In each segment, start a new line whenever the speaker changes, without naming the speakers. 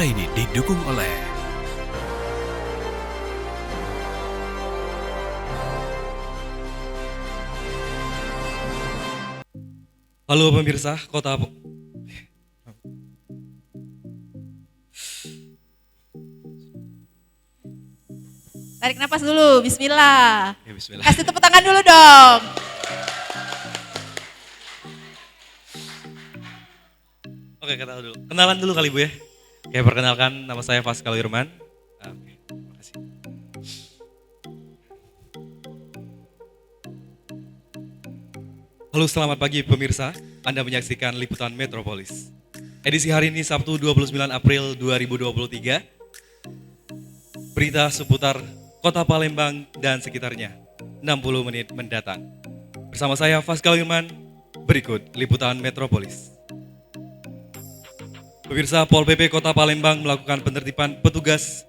Acara ini didukung oleh
Halo pemirsa,
Tarik napas dulu, bismillah.
Ya, bismillah.
Kasih tepuk tangan dulu dong.
Oke, kenalan dulu kali Bu ya. Oke, perkenalkan, nama saya Pascal Wirman. Oke, makasih. Halo, selamat pagi pemirsa. Anda menyaksikan Liputan Metropolis. Edisi hari ini Sabtu 29 April 2023. Berita seputar Kota Palembang dan sekitarnya 60 menit mendatang. Bersama saya Pascal Wirman, berikut Liputan Metropolis. Pemirsa, Pol PP Kota Palembang melakukan penertiban petugas.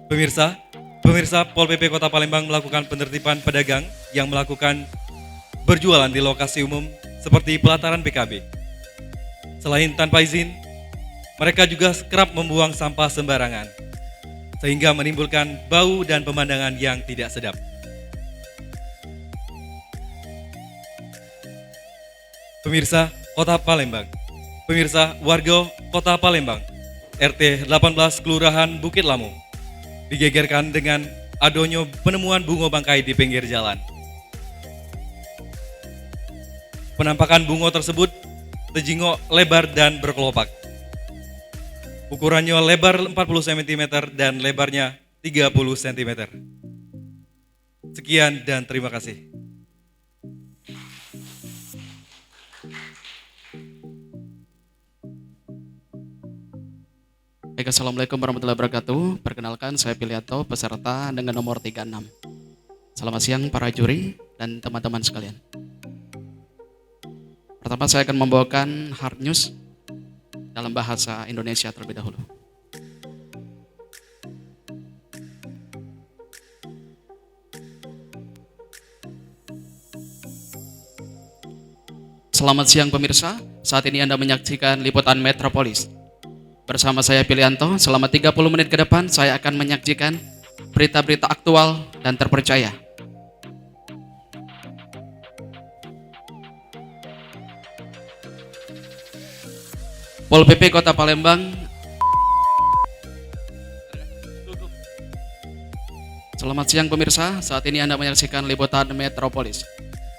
Pemirsa, Pol PP Kota Palembang melakukan penertiban pedagang yang melakukan berjualan di lokasi umum seperti pelataran PKB. Selain tanpa izin, mereka juga kerap membuang sampah sembarangan, sehingga menimbulkan bau dan pemandangan yang tidak sedap. Pemirsa, warga Kota Palembang, RT 18 Kelurahan Bukit Lamu, digegerkan dengan adanya penemuan bunga bangkai di pinggir jalan. Penampakan bunga tersebut terjingok lebar dan berkelopak. Ukurannya lebar 40 cm dan lebarnya 30 cm. Sekian dan terima kasih.
Baik, Assalamualaikum warahmatullahi wabarakatuh. Perkenalkan, saya Pilianto, peserta dengan nomor 36. Selamat siang para juri dan teman-teman sekalian. Pertama, saya akan membawakan hard news dalam bahasa Indonesia terlebih dahulu. Selamat siang pemirsa, saat ini Anda menyaksikan Liputan Metropolis. Bersama saya Pilianto, selama 30 menit ke depan saya akan menyaksikan berita-berita aktual dan terpercaya. Pol PP Kota Palembang. Selamat siang pemirsa, saat ini Anda menyaksikan Liputan Metropolis.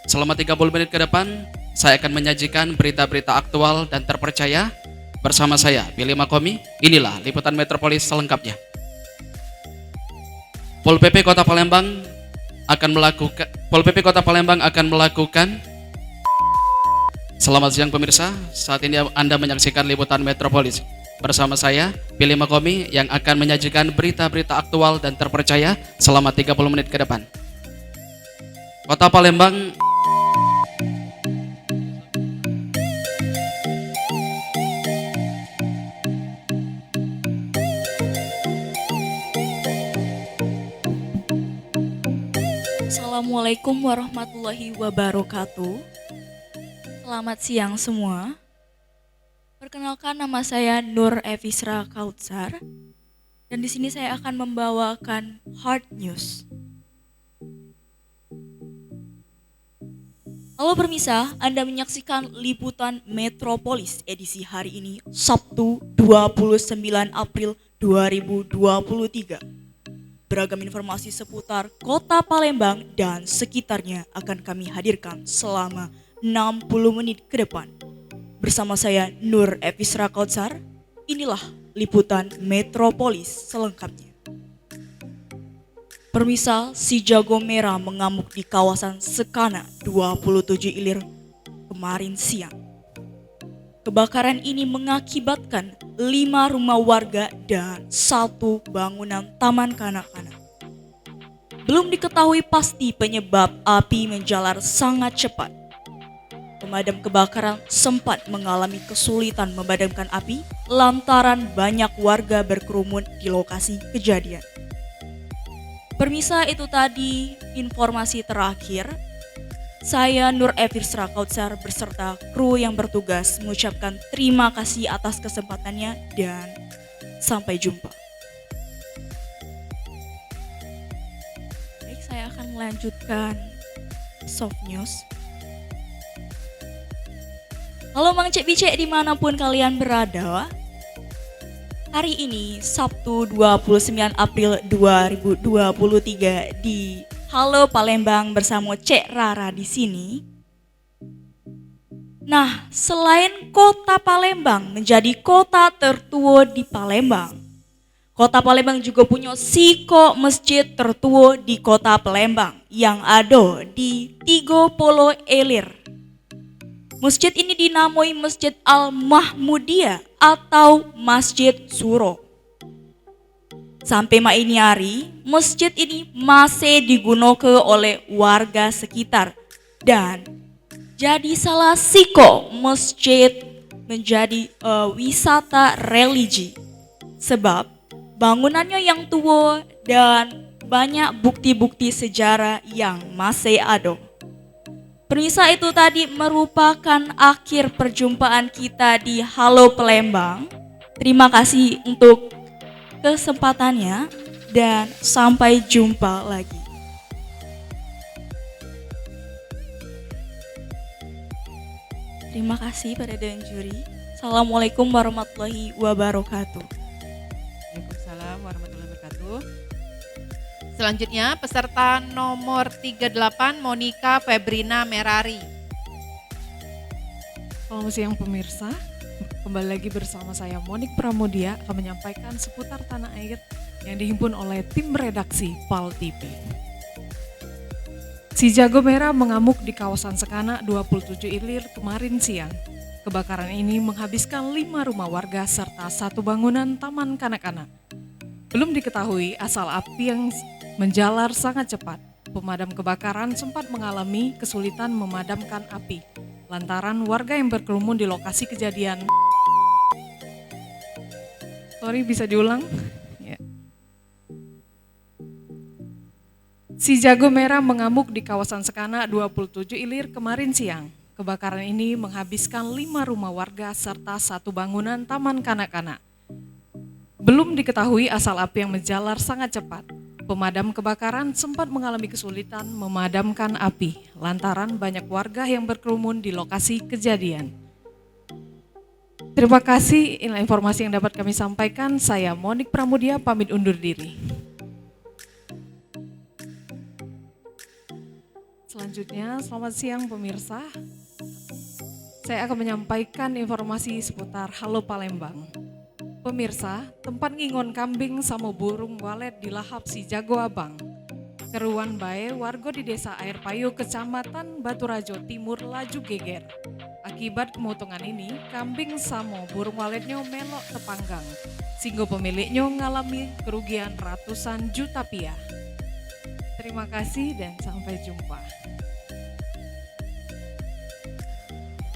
Selama 30 menit ke depan saya akan menyajikan berita-berita aktual dan terpercaya. Bersama saya, Billy Makomi, inilah Liputan Metropolis selengkapnya. Pol PP Kota Palembang akan melakukan Selamat siang pemirsa, saat ini Anda menyaksikan Liputan Metropolis. Bersama saya, Billy Makomi, yang akan menyajikan berita-berita aktual dan terpercaya selama 30 menit ke depan. Kota Palembang.
Assalamualaikum warahmatullahi wabarakatuh. Selamat siang semua. Perkenalkan, nama saya Nur Evisra Kautsar. Dan di sini saya akan membawakan hard news. Halo pemirsa, Anda menyaksikan Liputan Metropolis edisi hari ini, Sabtu 29 April 2023. Beragam informasi seputar Kota Palembang dan sekitarnya akan kami hadirkan selama 60 menit ke depan. Bersama saya Nur Evisra Kautsar, inilah Liputan Metropolis selengkapnya. Permisal, si jago merah mengamuk di kawasan Sekana 27 Ilir kemarin siang. Kebakaran ini mengakibatkan 5 rumah warga dan 1 bangunan taman kanak-kanak. Belum diketahui pasti penyebab api menjalar sangat cepat. Pemadam kebakaran sempat mengalami kesulitan memadamkan api lantaran banyak warga berkerumun di lokasi kejadian. Permisa, itu tadi informasi terakhir. saya Nur Evirsra Kautsar beserta kru yang bertugas mengucapkan terima kasih atas kesempatannya dan sampai jumpa. Baik, saya akan melanjutkan soft news. Halo Mang Cek Bicek dimanapun kalian berada. Hari ini Sabtu 29 April 2023 di Halo Palembang bersama Cek Rara di sini. Nah, selain kota Palembang menjadi kota tertua di Palembang, kota Palembang juga punya siko masjid tertua di kota Palembang yang ada di Tigo Polo Elir. Masjid ini dinamai Masjid Al-Mahmudiyah atau Masjid Suro. Sampai ini hari, masjid ini masih digunakan oleh warga sekitar dan jadi salah siko masjid menjadi wisata religi. Sebab bangunannya yang tua dan banyak bukti-bukti sejarah yang masih ada. Pemirsa, itu tadi merupakan akhir perjumpaan kita di Halo Palembang. Terima kasih untuk kesempatannya dan sampai jumpa lagi. Terima kasih pada dan juri. Assalamualaikum warahmatullahi wabarakatuh.
Waalaikumsalam warahmatullahi wabarakatuh. Selanjutnya peserta nomor 38 Monica Febrina Merari.
Selamat siang pemirsa, kembali lagi bersama saya Monik Pramudia akan menyampaikan seputar tanah air yang dihimpun oleh tim redaksi PAL TV. Si Jago Merah mengamuk di kawasan Sekana 27 Ilir kemarin siang. Kebakaran ini menghabiskan 5 rumah warga serta 1 bangunan taman kanak-kanak. Belum diketahui asal api yang menjalar sangat cepat. Pemadam kebakaran sempat mengalami kesulitan memadamkan api lantaran warga yang berkerumun di lokasi kejadian. Sorry, bisa diulang? Ya. Si Jago Merah mengamuk di kawasan Sekana 27 Ilir kemarin siang. Kebakaran ini menghabiskan 5 rumah warga serta 1 bangunan taman kanak-kanak. Belum diketahui asal api yang menjalar sangat cepat. Pemadam kebakaran sempat mengalami kesulitan memadamkan api lantaran banyak warga yang berkerumun di lokasi kejadian. Terima kasih, inilah informasi yang dapat kami sampaikan. Saya Monik Pramudia pamit undur diri. Selanjutnya, selamat siang pemirsa. Saya akan menyampaikan informasi seputar Halo Palembang. Pemirsa, tempat ngingon kambing sama burung walet di lahap si Jago Abang. Keruan bae warga di desa Air Payu, kecamatan Baturajo Timur laju geger. Akibat kemotongan ini, kambing sama burung waletnya melok tepanggang. Sehingga pemiliknya mengalami kerugian ratusan juta rupiah. Terima kasih dan sampai jumpa.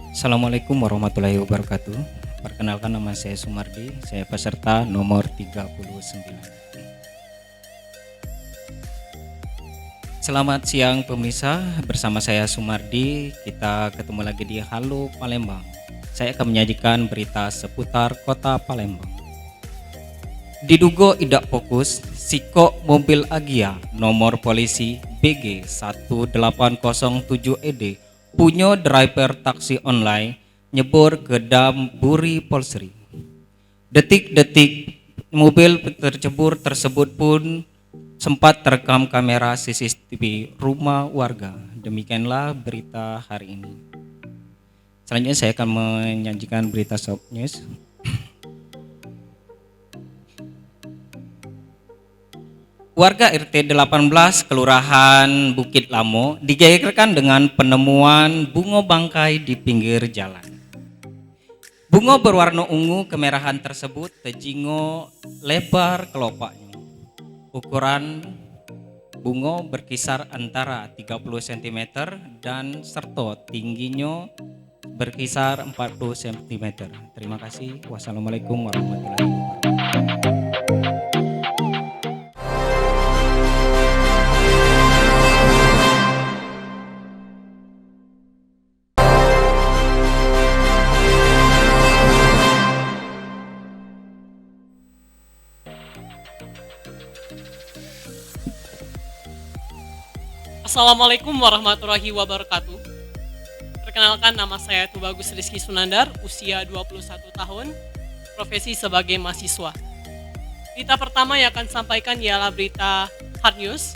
Assalamualaikum warahmatullahi wabarakatuh. Perkenalkan, nama saya Sumardi, saya peserta nomor 39. Selamat siang pemirsa, bersama saya Sumardi, kita ketemu lagi di Halo Palembang. Saya akan menyajikan berita seputar kota Palembang. Diduga idak fokus, sikok mobil Agia nomor polisi BG 1807ED punya driver taksi online nyebur ke Damburi Polsri. Detik-detik mobil tercebur tersebut pun sempat terekam kamera CCTV rumah warga. Demikianlah berita hari ini. Selanjutnya saya akan menyajikan berita soft news. Warga RT 18 Kelurahan Bukit Lamo digegerkan dengan penemuan bunga bangkai di pinggir jalan. Bunga berwarna ungu kemerahan tersebut tejingo lebar kelopaknya. Ukuran bunga berkisar antara 30 cm dan serta tingginya berkisar 40 cm. Terima kasih. Wassalamualaikum warahmatullahi wabarakatuh.
Assalamualaikum warahmatullahi wabarakatuh. Perkenalkan, nama saya Tubagus Rizky Sunandar, usia 21 tahun, profesi sebagai mahasiswa. Berita pertama yang akan sampaikan ialah berita hard news.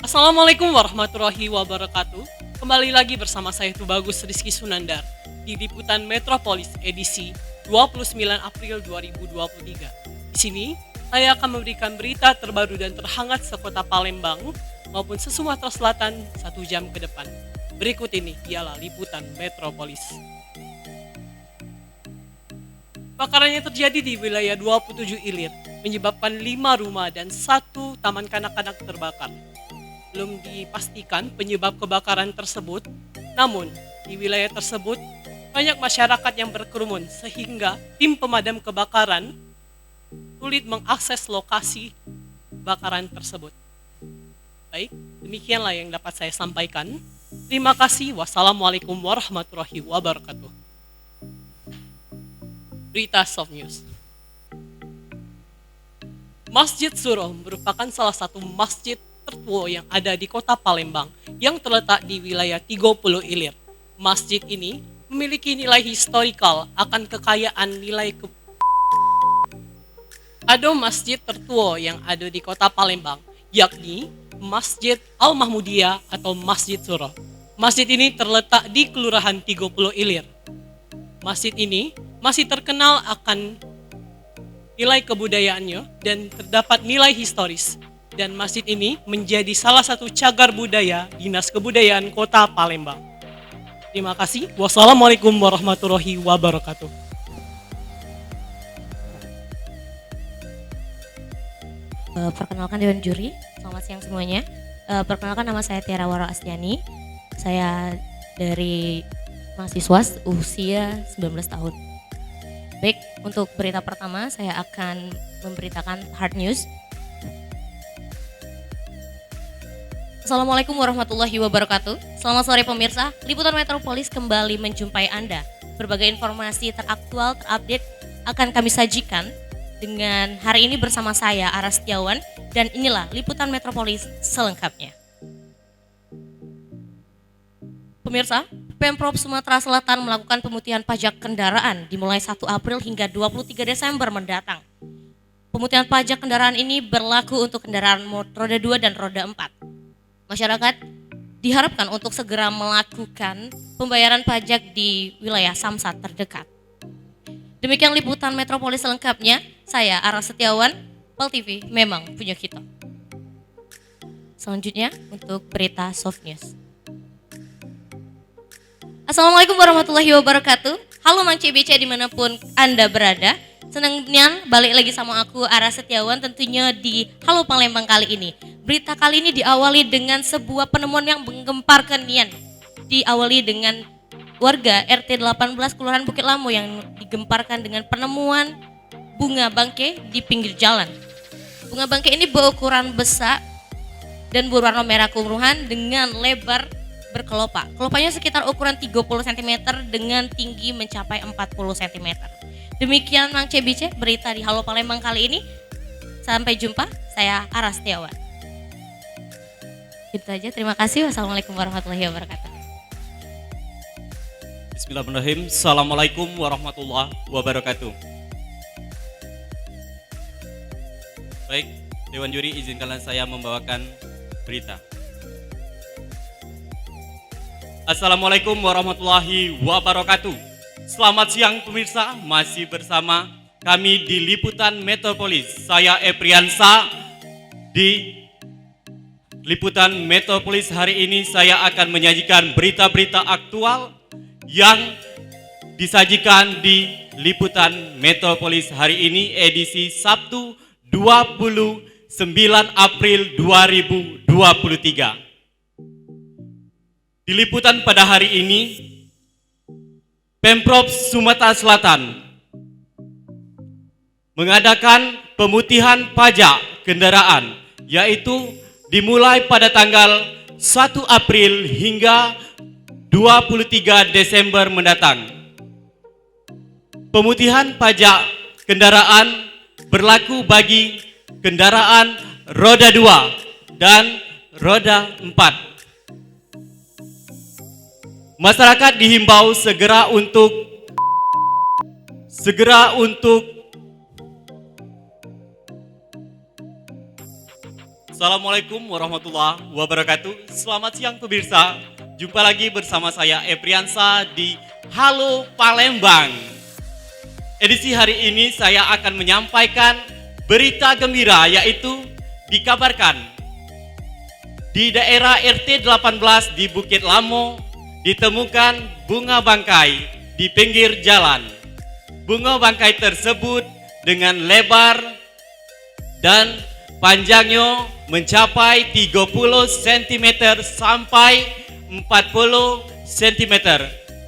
Assalamualaikum warahmatullahi wabarakatuh. Kembali lagi bersama saya Tubagus Rizky Sunandar di Liputan Metropolis edisi 29 April 2023. Di sini saya akan memberikan berita terbaru dan terhangat sekota Palembang maupun se-Sumatera Selatan 1 jam ke depan. Berikut ini ialah Liputan Metropolis. Kebakaran yang terjadi di wilayah 27 Ilir menyebabkan 5 rumah dan 1 taman kanak-kanak terbakar. Belum dipastikan penyebab kebakaran tersebut, namun di wilayah tersebut banyak masyarakat yang berkerumun sehingga tim pemadam kebakaran sulit mengakses lokasi kebakaran tersebut. Baik, demikianlah yang dapat saya sampaikan. Terima kasih. Wassalamualaikum warahmatullahi wabarakatuh. Berita Soft News. Masjid Suro merupakan salah satu masjid tertua yang ada di kota Palembang yang terletak di wilayah 30 Ilir. Masjid ini memiliki nilai historikal akan kekayaan nilai ada masjid tertua yang ada di kota Palembang, yakni Masjid Al-Mahmudiyah atau Masjid Suro. Masjid ini terletak di Kelurahan 30 Ilir. Masjid ini masih terkenal akan nilai kebudayaannya dan terdapat nilai historis. Dan masjid ini menjadi salah satu cagar budaya Dinas Kebudayaan Kota Palembang. Terima kasih. Wassalamualaikum warahmatullahi wabarakatuh.
Perkenalkan Dewan Juri, selamat siang semuanya. Perkenalkan, nama saya Tiara Waro Astiani. Saya dari mahasiswa usia 19 tahun. Baik, untuk berita pertama saya akan memberitakan hard news. Assalamualaikum warahmatullahi wabarakatuh. Selamat sore pemirsa, Liputan Metropolis kembali menjumpai Anda. Berbagai informasi teraktual, terupdate akan kami sajikan dengan hari ini bersama saya Ara Setiawan, dan inilah Liputan Metropolis selengkapnya. Pemirsa, Pemprov Sumatera Selatan melakukan pemutihan pajak kendaraan dimulai 1 April hingga 23 Desember mendatang. Pemutihan pajak kendaraan ini berlaku untuk kendaraan roda 2 dan roda 4. Masyarakat diharapkan untuk segera melakukan pembayaran pajak di wilayah Samsat terdekat. Demikian Liputan Metropolis selengkapnya. Saya Ara Setiawan, Pal TV memang punya kita. Selanjutnya untuk berita soft news. Assalamualaikum warahmatullahi wabarakatuh. Halo Mang CBC dimanapun Anda berada. Senangnya balik lagi sama aku Ara Setiawan tentunya di Halo Palembang kali ini. Berita kali ini diawali dengan sebuah penemuan yang menggemparkan Nian. Diawali dengan warga RT 18 Kelurahan Bukit Lamu yang digemparkan dengan penemuan bunga bangke di pinggir jalan. Bunga bangke ini berukuran besar dan berwarna merah keruhan dengan lebar berkelopak. Kelopaknya sekitar ukuran 30 cm dengan tinggi mencapai 40 cm. Demikian Mang CBC berita di Halo Palembang kali ini. Sampai jumpa, saya Ara Setiawan. Itu aja, terima kasih. Wassalamualaikum warahmatullahi wabarakatuh.
Bismillahirrahmanirrahim. Assalamualaikum warahmatullahi wabarakatuh. Baik, Dewan Juri, izinkanlah saya membawakan berita. Assalamualaikum warahmatullahi wabarakatuh. Selamat siang pemirsa, masih bersama kami di Liputan Metropolis. Saya Epriansa. Di Liputan Metropolis hari ini saya akan menyajikan berita-berita aktual yang disajikan di Liputan Metropolis hari ini edisi Sabtu 29 April 2023. Di liputan pada hari ini, Pemprov Sumatera Selatan mengadakan pemutihan pajak kendaraan, yaitu dimulai pada tanggal 1 April hingga 23 Desember mendatang. Pemutihan pajak kendaraan berlaku bagi kendaraan roda 2, dan roda 4. Masyarakat dihimbau segera untuk Assalamualaikum warahmatullahi wabarakatuh. Selamat siang pemirsa. Jumpa lagi bersama saya Epriansa di Halo Palembang. Edisi hari ini saya akan menyampaikan berita gembira, yaitu dikabarkan di daerah RT 18 di Bukit Lamo ditemukan bunga bangkai di pinggir jalan. Bunga bangkai tersebut dengan lebar dan panjangnya mencapai 30 cm sampai 40 cm.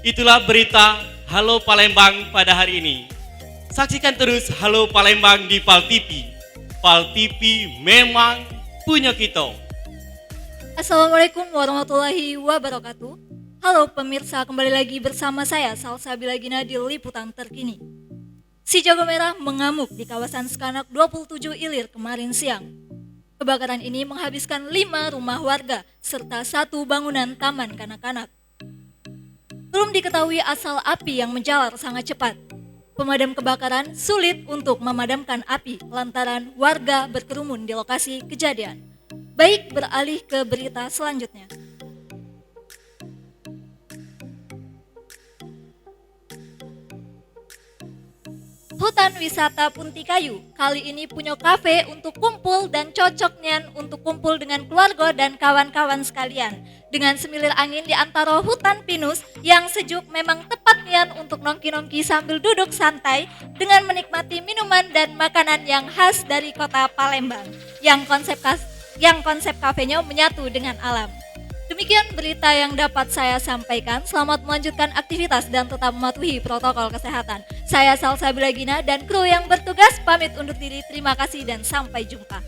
Itulah berita Halo Palembang pada hari ini. Saksikan terus Halo Palembang di PAL TV. PAL TV memang punya kita.
Assalamualaikum warahmatullahi wabarakatuh. Halo pemirsa, kembali lagi bersama saya Salsabila Gina di Liputan Terkini. Si Jago Merah mengamuk di kawasan Sekanak 27 Ilir kemarin siang. Kebakaran ini menghabiskan 5 rumah warga serta 1 bangunan taman kanak-kanak. Belum diketahui asal api yang menjalar sangat cepat. Pemadam kebakaran sulit untuk memadamkan api lantaran warga berkerumun di lokasi kejadian. Baik, beralih ke berita selanjutnya. Hutan wisata Puntikayu kali ini punya kafe untuk kumpul dan cocok nian untuk kumpul dengan keluarga dan kawan-kawan sekalian. Dengan semilir angin di antara hutan pinus yang sejuk memang tepat nian untuk nongki-nongki sambil duduk santai dengan menikmati minuman dan makanan yang khas dari kota Palembang yang konsep kafenya menyatu dengan alam. Demikian berita yang dapat saya sampaikan. Selamat melanjutkan aktivitas dan tetap mematuhi protokol kesehatan. Saya Salsabila Gina dan kru yang bertugas pamit undur diri. Terima kasih dan sampai jumpa.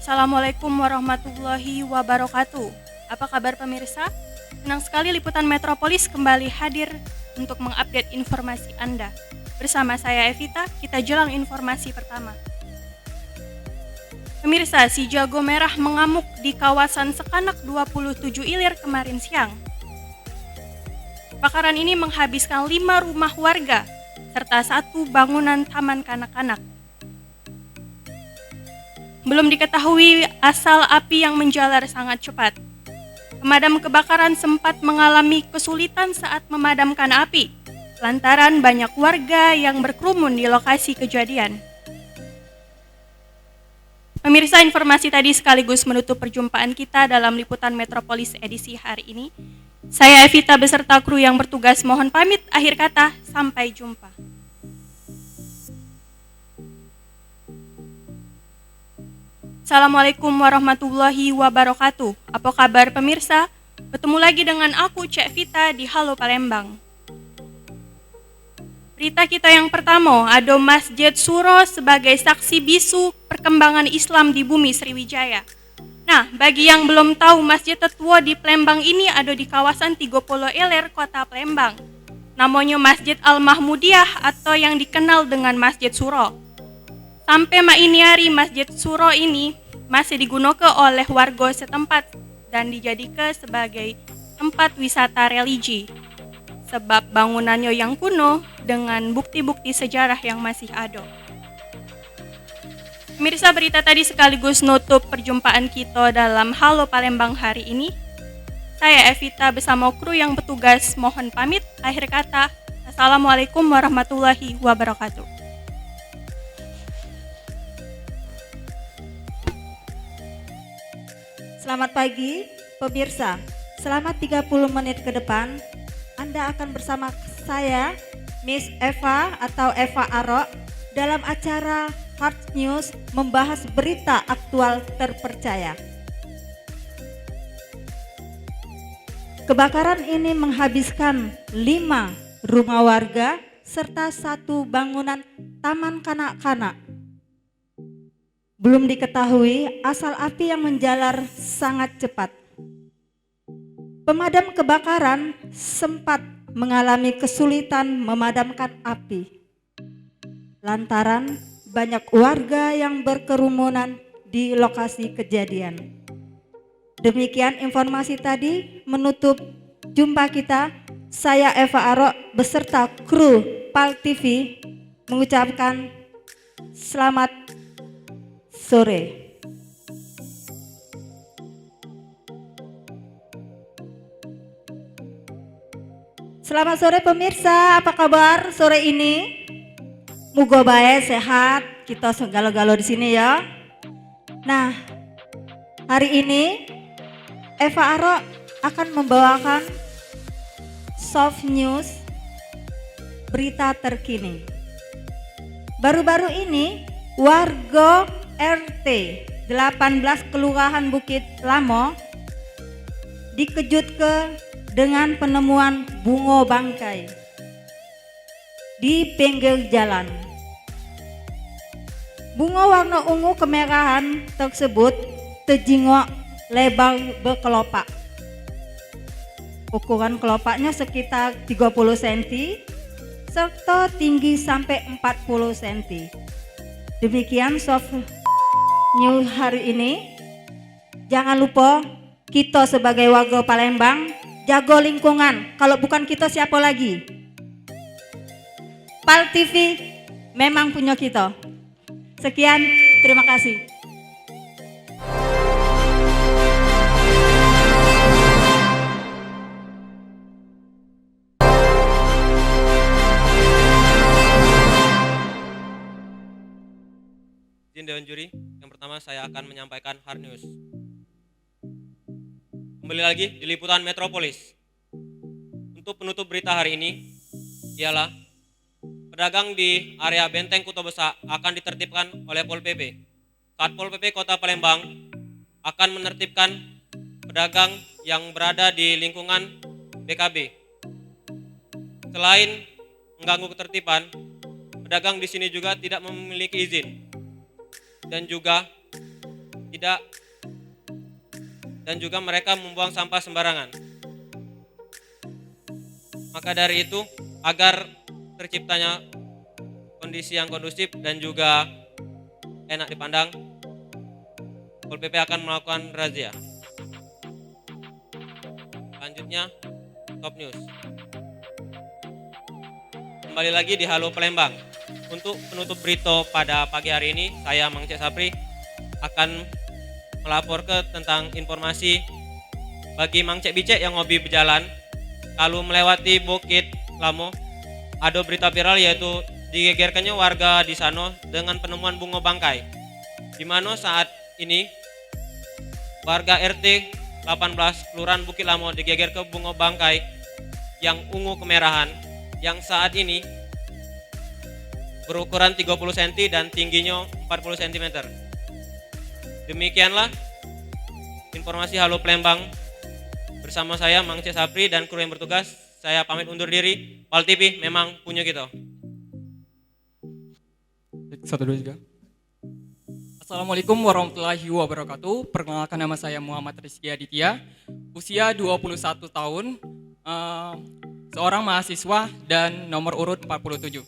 Assalamualaikum warahmatullahi wabarakatuh. Apa kabar pemirsa? Senang sekali Liputan Metropolis kembali hadir untuk mengupdate informasi Anda. Bersama saya Evita, kita jelang informasi pertama. Pemirsa, si Jago Merah mengamuk di kawasan Sekanak 27 Ilir kemarin siang. Kebakaran ini menghabiskan 5 rumah warga serta 1 bangunan taman kanak-kanak. Belum diketahui asal api yang menjalar sangat cepat. Pemadam kebakaran sempat mengalami kesulitan saat memadamkan api lantaran banyak warga yang berkerumun di lokasi kejadian. Pemirsa, informasi tadi sekaligus menutup perjumpaan kita dalam Liputan Metropolis edisi hari ini. Saya Evita beserta kru yang bertugas mohon pamit, akhir kata, sampai jumpa. Assalamualaikum warahmatullahi wabarakatuh. Apa kabar pemirsa? Bertemu lagi dengan aku, Cek Vita, di Halo Palembang. Berita kita yang pertama, ada Masjid Suro sebagai saksi bisu perkembangan Islam di bumi Sriwijaya. Nah, bagi yang belum tahu, masjid tertua di Palembang ini ada di kawasan 30 Ilir, Kota Palembang. Namanya Masjid Al-Mahmudiyah atau yang dikenal dengan Masjid Suro. Sampai ini hari Masjid Suro ini masih digunakan oleh warga setempat dan dijadikan sebagai tempat wisata religi. Sebab bangunannya yang kuno dengan bukti-bukti sejarah yang masih ada. Pemirsa, berita tadi sekaligus nutup perjumpaan kita dalam Halo Palembang hari ini. Saya Evita bersama kru yang bertugas mohon pamit. Akhir kata, Assalamualaikum warahmatullahi wabarakatuh.
Selamat pagi pemirsa. Selama 30 menit ke depan Anda akan bersama saya, Miss Eva atau Eva Aro, dalam acara Hard News membahas berita aktual terpercaya. Kebakaran ini menghabiskan 5 rumah warga serta 1 bangunan taman kanak-kanak. Belum diketahui asal api yang menjalar sangat cepat. Pemadam kebakaran sempat mengalami kesulitan memadamkan api lantaran banyak warga yang berkerumunan di lokasi kejadian. Demikian informasi tadi menutup jumpa kita. Saya Eva Aro beserta kru PAL TV mengucapkan selamat sore. Selamat sore pemirsa, apa kabar sore ini? Muga bae sehat, kita segalo-galo di sini ya. Nah, hari ini Eva Aro akan membawakan soft news, berita terkini. Baru-baru ini warga RT 18 Kelurahan Bukit Lamo dikejutkan dengan penemuan bunga bangkai di pinggir jalan. Bunga warna ungu kemerahan tersebut terjingok lebar berkelopak. Ukuran kelopaknya sekitar 30 cm serta tinggi sampai 40 cm. Demikian soft news hari ini. Jangan lupa kita sebagai warga Palembang jaga lingkungan. Kalau bukan kita siapa lagi? PAL TV memang punya kita. Sekian, terima kasih.
Izin Dewan Juri, yang pertama saya akan menyampaikan hard news. Kembali lagi di Liputan Metropolis. Untuk penutup berita hari ini ialah pedagang di area Benteng Kuto Besak akan ditertibkan oleh Pol PP. Satpol PP Kota Palembang akan menertibkan pedagang yang berada di lingkungan BKB. Selain mengganggu ketertiban, pedagang di sini juga tidak memiliki izin dan juga mereka membuang sampah sembarangan. Maka dari itu, agar terciptanya kondisi yang kondusif dan juga enak dipandang, Pol PP akan melakukan razia. Selanjutnya, top news. Kembali lagi di Halo Palembang. Untuk penutup berita pada pagi hari ini, saya Mang Cek Sapri akan melapor tentang informasi bagi Mang Cek Bicek yang hobi berjalan. Kalau melewati Bukit Lamo, ada berita viral yaitu digegerkannya warga di sana dengan penemuan bunga bangkai. Di mana saat ini warga RT 18 Kelurahan Bukit Lamo digeger ke bunga bangkai yang ungu kemerahan yang saat ini berukuran 30 cm dan tingginya 40 cm. Demikianlah informasi Halo Palembang bersama saya Mang Cek Sapri dan kru yang bertugas. Saya pamit undur diri. PAL TV memang punya kita.
1, 2, 3. Assalamualaikum warahmatullahi wabarakatuh. Perkenalkan, nama saya Muhammad Rizky Aditya, usia 21 tahun, seorang mahasiswa dan nomor urut 47.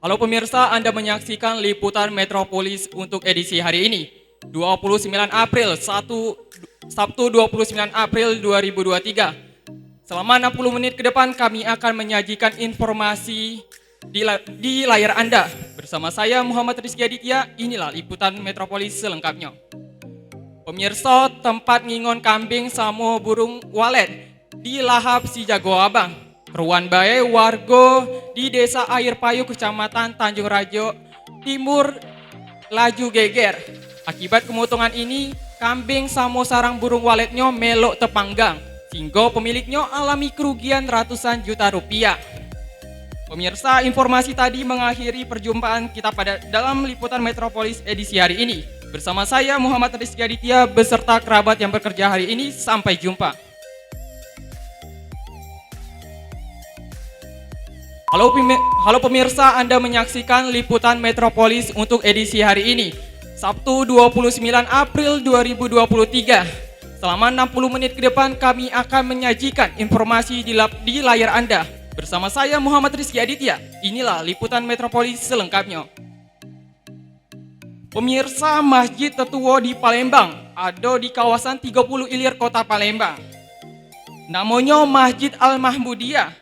Halo pemirsa, Anda menyaksikan Liputan Metropolis untuk edisi hari ini, 29 April, Sabtu 29 April 2023. Selama 60 menit ke depan kami akan menyajikan informasi di layar Anda. Bersama saya Muhammad Rizky Aditya, inilah Liputan Metropolis selengkapnya. Pemirsa, tempat ngingon kambing sama burung walet di Lahap Si Jago Abang. Ruan bae warga di Desa Air Payu, Kecamatan Tanjung Rajo Timur laju geger. Akibat kemotongan ini, kambing sama sarang burung waletnya melok tepanggang, sehingga pemiliknya alami kerugian ratusan juta rupiah. Pemirsa, informasi tadi mengakhiri perjumpaan kita pada dalam Liputan Metropolis edisi hari ini. Bersama saya Muhammad Rizky Aditya beserta kerabat yang bekerja hari ini. Sampai jumpa. Halo pemirsa, Anda menyaksikan Liputan Metropolis untuk edisi hari ini, Sabtu 29 April 2023. Selama 60 menit ke depan kami akan menyajikan informasi di layar Anda. Bersama saya Muhammad Rizky Aditya, inilah Liputan Metropolis selengkapnya. Pemirsa, Masjid Tetuwo di Palembang ada di kawasan 30 Ilir Kota Palembang. Namanya Masjid Al-Mahmudiyah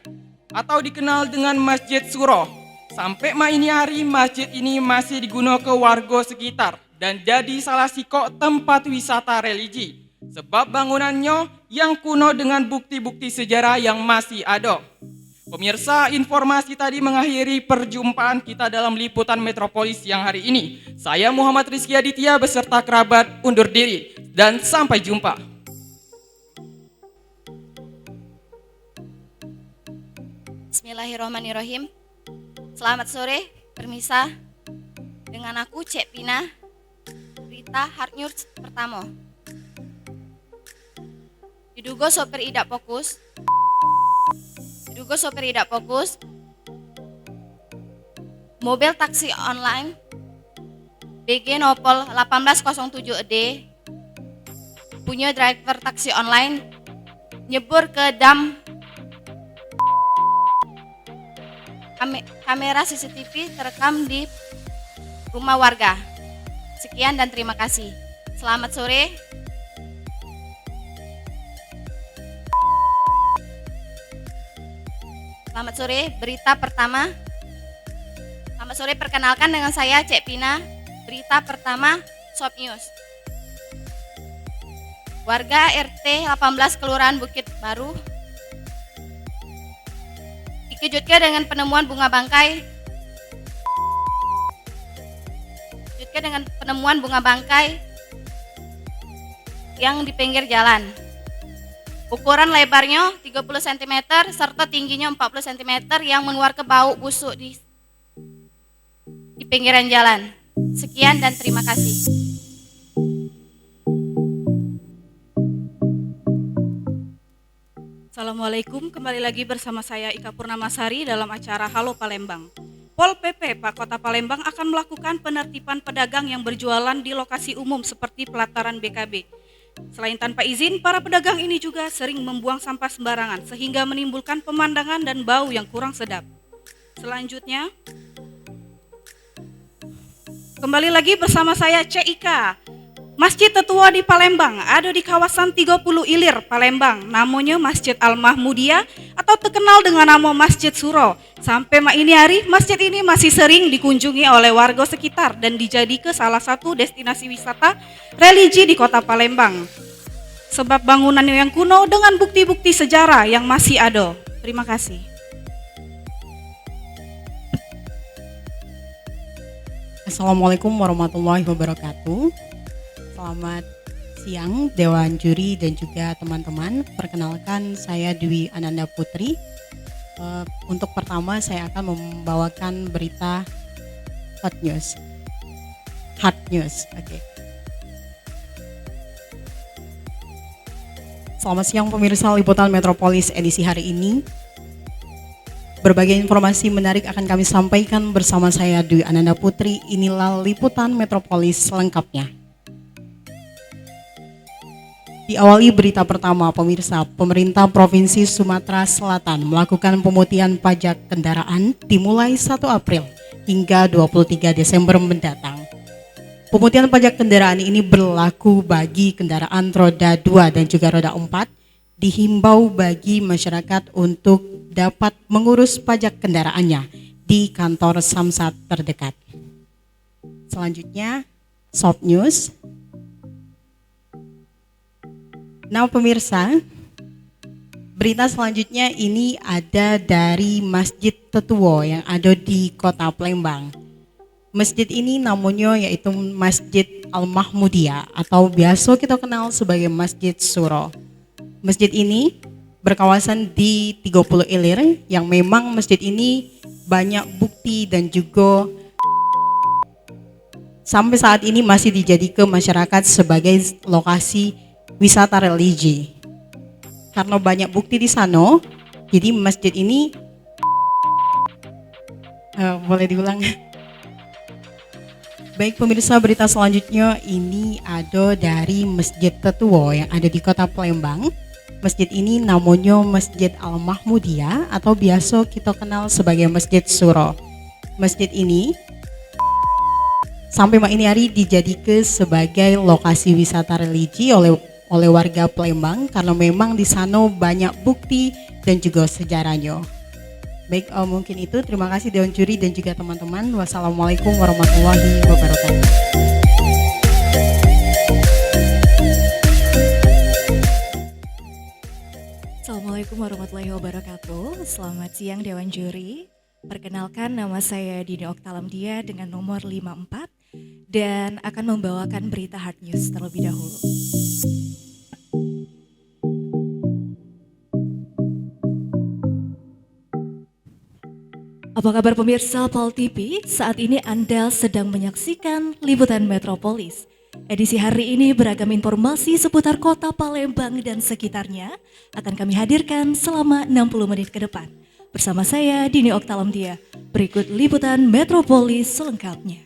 atau dikenal dengan Masjid Suro. Sampai ini hari masjid ini masih digunakan warga sekitar dan jadi salah satu tempat wisata religi. Sebab bangunannya yang kuno dengan bukti-bukti sejarah yang masih ada. Pemirsa, informasi tadi mengakhiri perjumpaan kita dalam liputan Metropolis yang hari ini. Saya Muhammad Rizky Aditya beserta kerabat undur diri dan sampai jumpa.
Bismillahirrahmanirrahim. Selamat sore, permisa. Dengan aku Cek Pina, berita hard news pertama. Diduga sopir tidak fokus. Mobil taksi online BG Nopol 1807ED punya driver taksi online nyebur ke dam. Kamera CCTV terekam di rumah warga. Sekian dan terima kasih. Selamat sore. Selamat sore, berita pertama. Selamat sore, perkenalkan dengan saya Cek Pina. Berita pertama, Shop News. Warga RT 18 Kelurahan Bukit Baru dikejutkan dengan penemuan bunga bangkai yang di pinggir jalan. Ukuran lebarnya 30 cm serta tingginya 40 cm yang mengeluarkan bau busuk di pinggiran jalan. Sekian dan terima kasih.
Assalamualaikum, kembali lagi bersama saya Ika Purnamasari dalam acara Halo Palembang. Pol PP Pak Kota Palembang akan melakukan penertiban pedagang yang berjualan di lokasi umum seperti pelataran BKB. Selain tanpa izin, para pedagang ini juga sering membuang sampah sembarangan sehingga menimbulkan pemandangan dan bau yang kurang sedap. Selanjutnya, kembali lagi bersama saya CIK. Masjid Tetua di Palembang ada di kawasan 30 Ilir, Palembang. Namanya Masjid Al-Mahmudiyah atau terkenal dengan nama Masjid Suro. Sampai ini hari, masjid ini masih sering dikunjungi oleh warga sekitar dan dijadikan salah satu destinasi wisata religi di kota Palembang. Sebab bangunannya yang kuno dengan bukti-bukti sejarah yang masih ada. Terima kasih.
Assalamualaikum warahmatullahi wabarakatuh. Selamat siang Dewan Juri dan juga teman-teman. Perkenalkan saya Dwi Ananda Putri. Untuk pertama saya akan membawakan berita hot news. Oke. Selamat siang pemirsa liputan Metropolis edisi hari ini. Berbagai informasi menarik akan kami sampaikan bersama saya Dwi Ananda Putri. Inilah liputan Metropolis selengkapnya. Diawali berita pertama, pemirsa, pemerintah Provinsi Sumatera Selatan melakukan pemutihan pajak kendaraan dimulai 1 April hingga 23 Desember mendatang. Pemutihan pajak kendaraan ini berlaku bagi kendaraan roda 2 dan juga roda 4. Dihimbau bagi masyarakat untuk dapat mengurus pajak kendaraannya di kantor Samsat terdekat. Selanjutnya, Shop News. Nah pemirsa, berita selanjutnya ini ada dari Masjid Tetuwo yang ada di kota Palembang. Masjid ini namanya yaitu Masjid Al-Mahmudiyah atau biasa kita kenal sebagai Masjid Suro. Masjid ini berkawasan di 30 Ilir yang memang masjid ini banyak bukti dan juga sampai saat ini masih dijadikan masyarakat sebagai lokasi wisata religi. Karena banyak bukti di sana, jadi masjid ini boleh diulang. Baik pemirsa, berita selanjutnya ini ada dari Masjid Tetuwo yang ada di kota Palembang. Masjid ini namanya Masjid Al-Mahmudiyah atau biasa kita kenal sebagai Masjid Suro. Masjid ini sampai ini hari dijadikan sebagai lokasi wisata religi oleh warga Palembang karena memang di sana banyak bukti dan juga sejarahnya. Baik, mungkin itu. Terima kasih Dewan Juri dan juga teman-teman. Wassalamualaikum warahmatullahi wabarakatuh.
Assalamualaikum warahmatullahi wabarakatuh. Selamat siang Dewan Juri. Perkenalkan, nama saya Dini Oktalamdia dengan nomor 54 dan akan membawakan berita hard news terlebih dahulu. Apa kabar pemirsa Pol TV? Saat ini Anda sedang menyaksikan Liputan Metropolis. Edisi hari ini beragam informasi seputar kota Palembang dan sekitarnya akan kami hadirkan selama 60 menit ke depan. Bersama saya Dini Oktalamdia. Berikut Liputan Metropolis selengkapnya.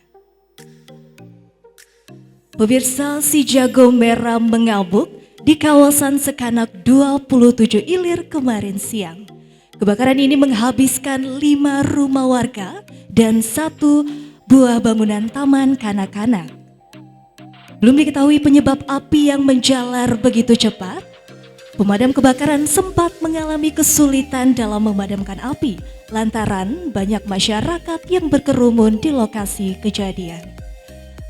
Pemirsa, si jago merah mengamuk di kawasan Sekanak 27 Ilir kemarin siang. Kebakaran ini menghabiskan 5 rumah warga dan 1 buah bangunan taman kanak-kanak. Belum diketahui penyebab api yang menjalar begitu cepat. Pemadam kebakaran sempat mengalami kesulitan dalam memadamkan api lantaran banyak masyarakat yang berkerumun di lokasi kejadian.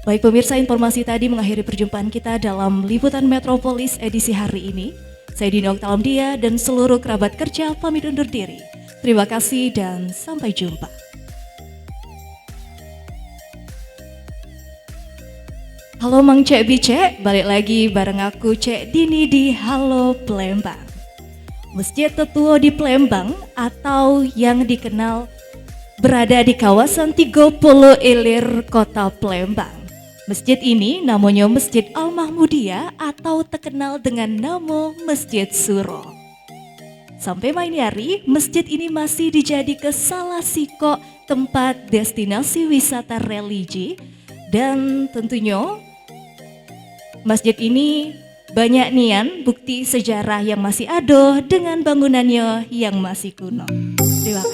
Baik pemirsa, informasi tadi mengakhiri perjumpaan kita dalam Liputan Metropolis edisi hari ini. Saya Dini Oktalamdia dan seluruh kerabat kerja pamit undur diri. Terima kasih dan sampai jumpa. Halo Mang Cek Bicek, balik lagi bareng aku Cek Dini di Halo Palembang. Masjid tertua di Palembang atau yang dikenal berada di kawasan 30 Ilir Kota Palembang. Masjid ini namanya Masjid Al-Mahmudiyah atau terkenal dengan nama Masjid Suro. Sampai main hari, masjid ini masih dijadikan salah siko tempat destinasi wisata religi dan tentunya masjid ini banyak nian bukti sejarah yang masih ada dengan bangunannya yang masih kuno. Terima kasih.